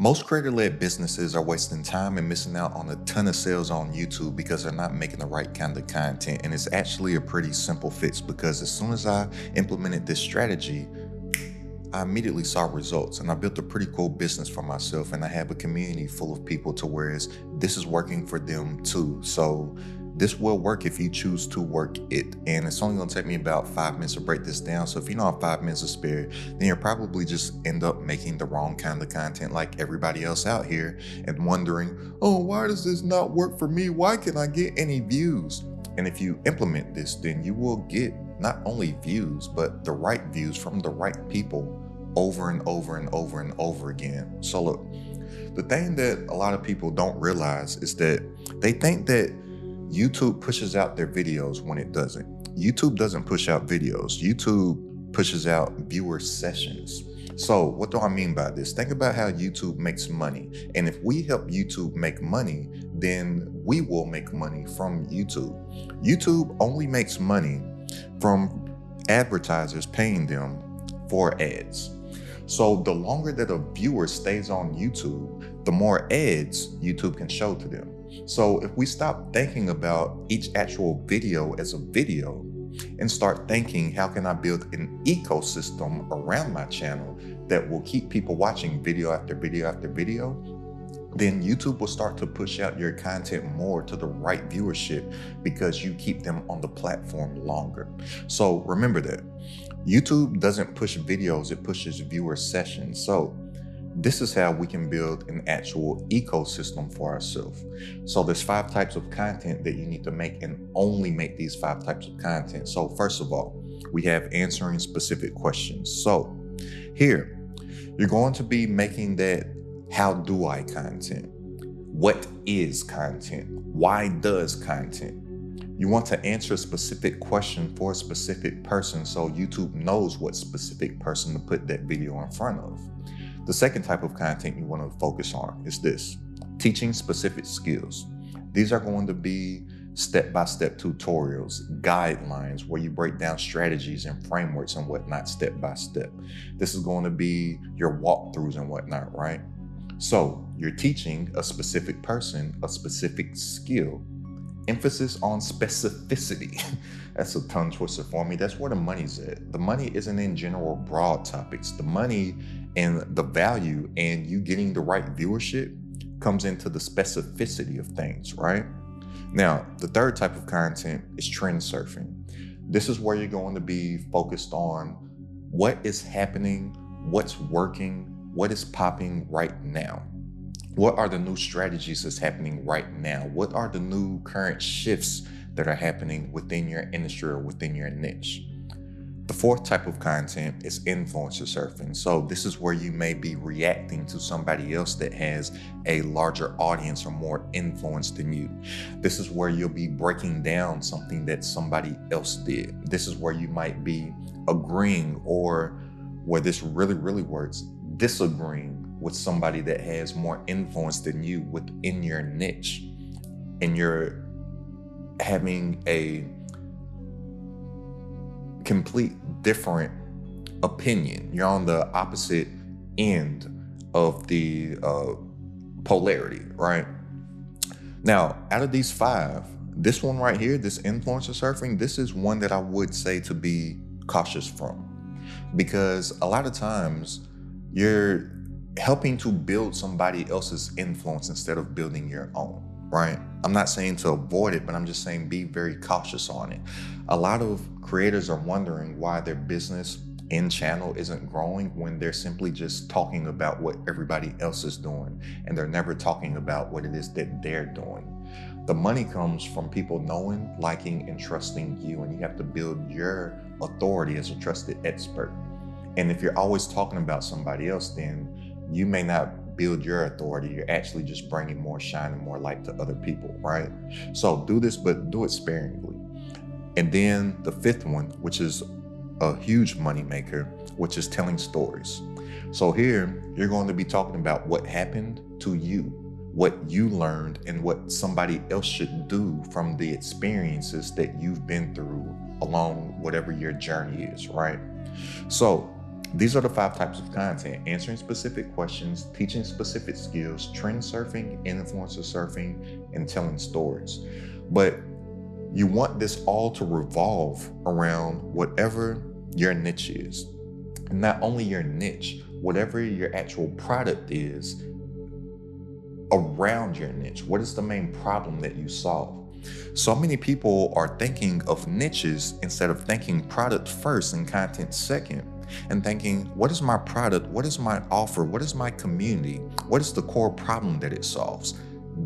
Most creator-led businesses are wasting time and missing out on a ton of sales on YouTube because they're not making the right kind of content. And it's actually a pretty simple fix because as soon as I implemented this strategy, I immediately saw results and I built a pretty cool business for myself, and I have a community full of people to whereas this is working for them too. So this will work if you choose to work it. And it's only gonna take me about 5 minutes to break this down. So if you don't have 5 minutes to spare, then you'll probably just end up making the wrong kind of content like everybody else out here and wondering, oh, why does this not work for me? Why can't I get any views? And if you implement this, then you will get not only views, but the right views from the right people over and over and over and over again. So look, the thing that a lot of people don't realize is that they think that YouTube pushes out their videos when it doesn't. YouTube doesn't push out videos. YouTube pushes out viewer sessions. So what do I mean by this? Think about how YouTube makes money. And if we help YouTube make money, then we will make money from YouTube. YouTube only makes money from advertisers paying them for ads. So the longer that a viewer stays on YouTube, the more ads YouTube can show to them. So if we stop thinking about each actual video as a video and start thinking, how can I build an ecosystem around my channel that will keep people watching video after video after video, then YouTube will start to push out your content more to the right viewership because you keep them on the platform longer. So remember that YouTube doesn't push videos, it pushes viewer sessions. So this is how we can build an actual ecosystem for ourselves. So there's 5 types of content that you need to make, and only make these 5 types of content. So first of all, we have answering specific questions. So here, you're going to be making that how do I content? What is content? Why does content? You want to answer a specific question for a specific person so YouTube knows what specific person to put that video in front of. The second type of content you want to focus on is this: teaching specific skills. These are going to be step-by-step tutorials, guidelines, where you break down strategies and frameworks and whatnot step by step. This is going to be your walkthroughs and whatnot, right? So you're teaching a specific person a specific skill. Emphasis on specificity. That's a tongue twister for me. That's where the money's at. The money isn't in general broad topics. The money and the value and you getting the right viewership comes into the specificity of things, right? Now, the third type of content is trend surfing. This is where you're going to be focused on what is happening, what's working, what is popping right now. What are the new strategies that's happening right now? What are the new current shifts that are happening within your industry or within your niche? The fourth type of content is influencer surfing. So this is where you may be reacting to somebody else that has a larger audience or more influence than you. This is where you'll be breaking down something that somebody else did. This is where you might be agreeing, or where this really works, disagreeing with somebody that has more influence than you within your niche, and you're having a complete different opinion. You're on the opposite end of the polarity, right? Now, out of these 5, this one right here, this influencer surfing, this is one that I would say to be cautious from, because a lot of times you're helping to build somebody else's influence instead of building your own, right? I'm not saying to avoid it, but I'm just saying be very cautious on it. A lot of creators are wondering why their business and channel isn't growing when they're simply just talking about what everybody else is doing, and they're never talking about what it is that they're doing. The money comes from people knowing, liking, and trusting you, and you have to build your authority as a trusted expert. And if you're always talking about somebody else, then you may not build your authority. You're actually just bringing more shine and more light to other people, right? So do this, but do it sparingly. And then the 5th one, which is a huge money maker, which is telling stories. So here you're going to be talking about what happened to you, what you learned, and what somebody else should do from the experiences that you've been through along whatever your journey is, right? So These are the 5 types of content: answering specific questions, teaching specific skills, trend surfing, influencer surfing, and telling stories. But you want this all to revolve around whatever your niche is. And not only your niche, whatever your actual product is around your niche. What is the main problem that you solve? So many people are thinking of niches instead of thinking product first and content second, and thinking, what is my product? What is my offer? What is my community? What is the core problem that it solves?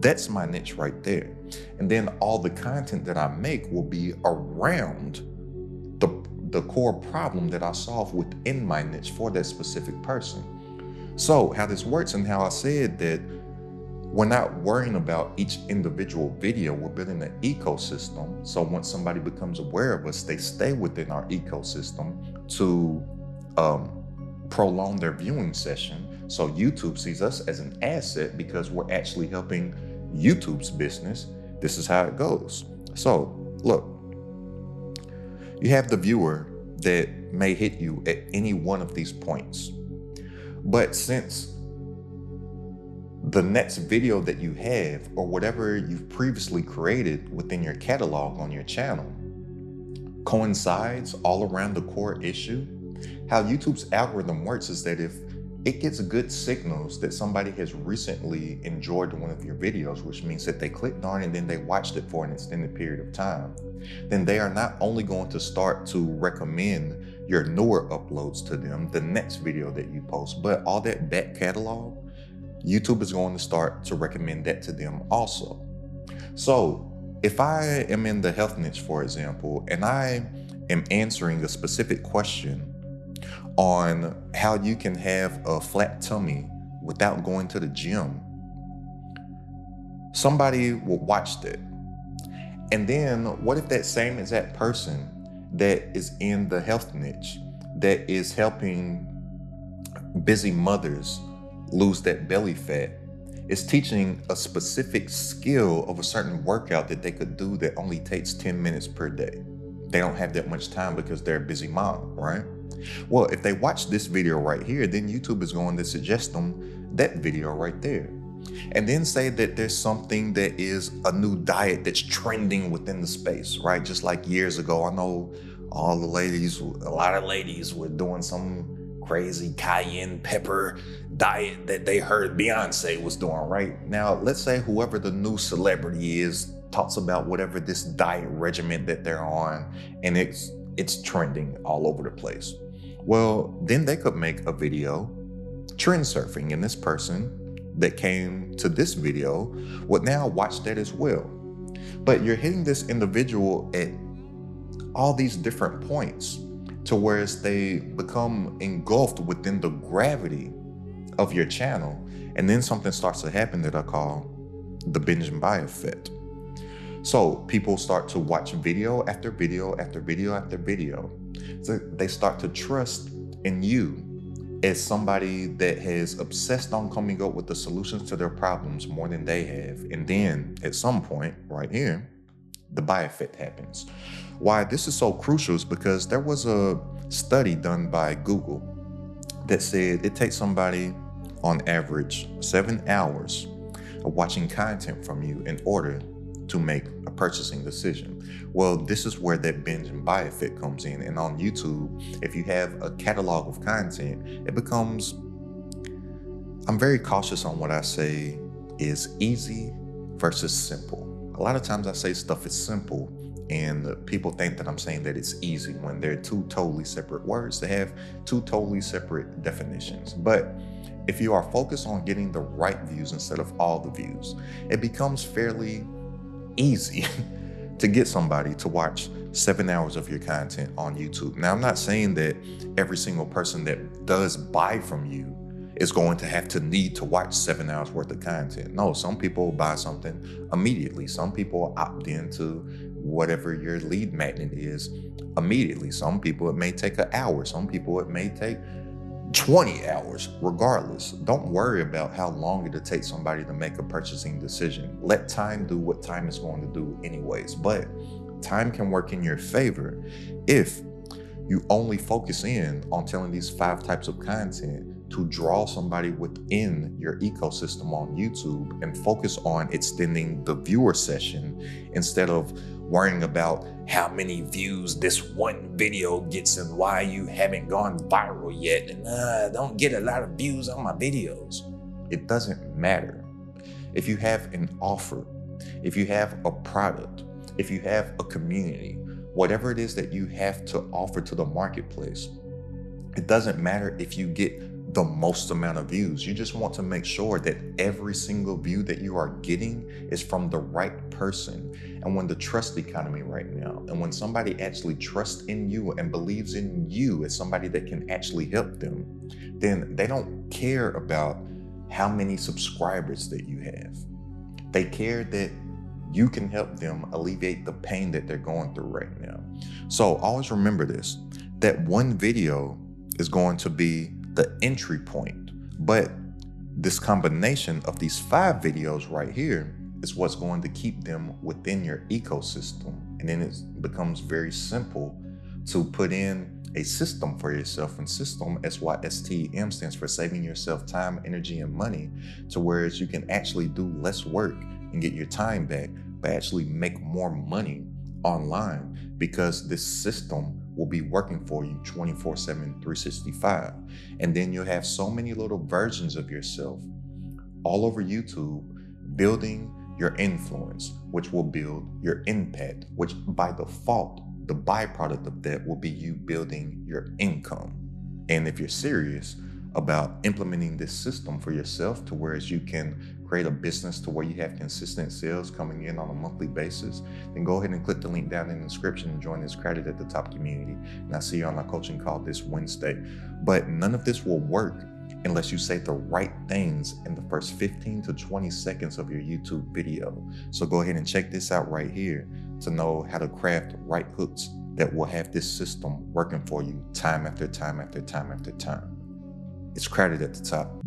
That's my niche right there. And then all the content that I make will be around the core problem that I solve within my niche for that specific person. So how this works, and how I said that we're not worrying about each individual video, we're building an ecosystem. So once somebody becomes aware of us, they stay within our ecosystem to prolong their viewing session. So YouTube sees us as an asset because we're actually helping YouTube's business. This is how it goes. So look, you have the viewer that may hit you at any one of these points. But since the next video that you have, or whatever you've previously created within your catalog on your channel, coincides all around the core issue, how YouTube's algorithm works is that if it gets good signals that somebody has recently enjoyed one of your videos, which means that they clicked on it and then they watched it for an extended period of time, then they are not only going to start to recommend your newer uploads to them, the next video that you post, but all that back catalog, YouTube is going to start to recommend that to them also. So if I am in the health niche, for example, and I am answering a specific question on how you can have a flat tummy without going to the gym, somebody will watch that. And then what if that same exact person that is in the health niche, that is helping busy mothers lose that belly fat, is teaching a specific skill of a certain workout that they could do that only takes 10 minutes per day? They don't have that much time because they're a busy mom, right? Well, if they watch this video right here, then YouTube is going to suggest them that video right there. And then say that there's something that is a new diet that's trending within the space, right? Just like years ago, I know a lot of ladies were doing some crazy cayenne pepper diet that they heard Beyonce was doing, right? Now, let's say whoever the new celebrity is talks about whatever this diet regimen that they're on, and it's trending all over the place. Well, then they could make a video trend surfing, and this person that came to this video would now watch that as well. But you're hitting this individual at all these different points to where they become engulfed within the gravity of your channel. And then something starts to happen that I call the binge and buy effect. So people start to watch video after video after video after video. So they start to trust in you as somebody that has obsessed on coming up with the solutions to their problems more than they have. And then at some point right here, the buy effect happens. Why this is so crucial is because there was a study done by Google that said it takes somebody on average 7 hours of watching content from you in order to make a purchasing decision. Well, this is where that binge and buy effect comes in. And on YouTube, if you have a catalog of content, it becomes, I'm very cautious on what I say is easy versus simple. A lot of times I say stuff is simple and people think that I'm saying that it's easy when they're two totally separate words. They have two totally separate definitions. But if you are focused on getting the right views instead of all the views, it becomes fairly easy to get somebody to watch 7 hours of your content on YouTube. Now, I'm not saying that every single person that does buy from you is going to have to need to watch 7 hours worth of content. No, some people buy something immediately. Some people opt into whatever your lead magnet is immediately. Some people, it may take an hour. Some people, it may take 20 hours. Regardless, don't worry about how long it'll take somebody to make a purchasing decision. Let time do what time is going to do anyways. But time can work in your favor if You only focus in on telling these 5 types of content to draw somebody within your ecosystem on YouTube and focus on extending the viewer session instead of worrying about how many views this one video gets and why you haven't gone viral yet and I don't get a lot of views on my videos. It doesn't matter. If you have an offer, if you have a product, if you have a community, whatever it is that you have to offer to the marketplace, it doesn't matter if you get the most amount of views. You just want to make sure that every single view that you are getting is from the right person. And when the trust economy right now, and when somebody actually trusts in you and believes in you as somebody that can actually help them, then they don't care about how many subscribers that you have. They care that you can help them alleviate the pain that they're going through right now. So always remember this, that one video is going to be the entry point, but this combination of these 5 videos right here is what's going to keep them within your ecosystem. And then it becomes very simple to put in a system for yourself, and system, SYSTEM, stands for saving yourself time, energy, and money, to whereas you can actually do less work and get your time back, but actually make more money online, because this system will be working for you 24/7, 365. And then you'll have so many little versions of yourself all over YouTube building your influence, which will build your impact, which by default, the byproduct of that will be you building your income. And if you're serious about implementing this system for yourself to whereas you can create a business to where you have consistent sales coming in on a monthly basis, then go ahead and click the link down in the description and join this Credit at the Top community. And I'll see you on our coaching call this Wednesday. But none of this will work unless you say the right things in the first 15 to 20 seconds of your YouTube video. So go ahead and check this out right here to know how to craft right hooks that will have this system working for you time after time after time after time. It's Credit at the Top.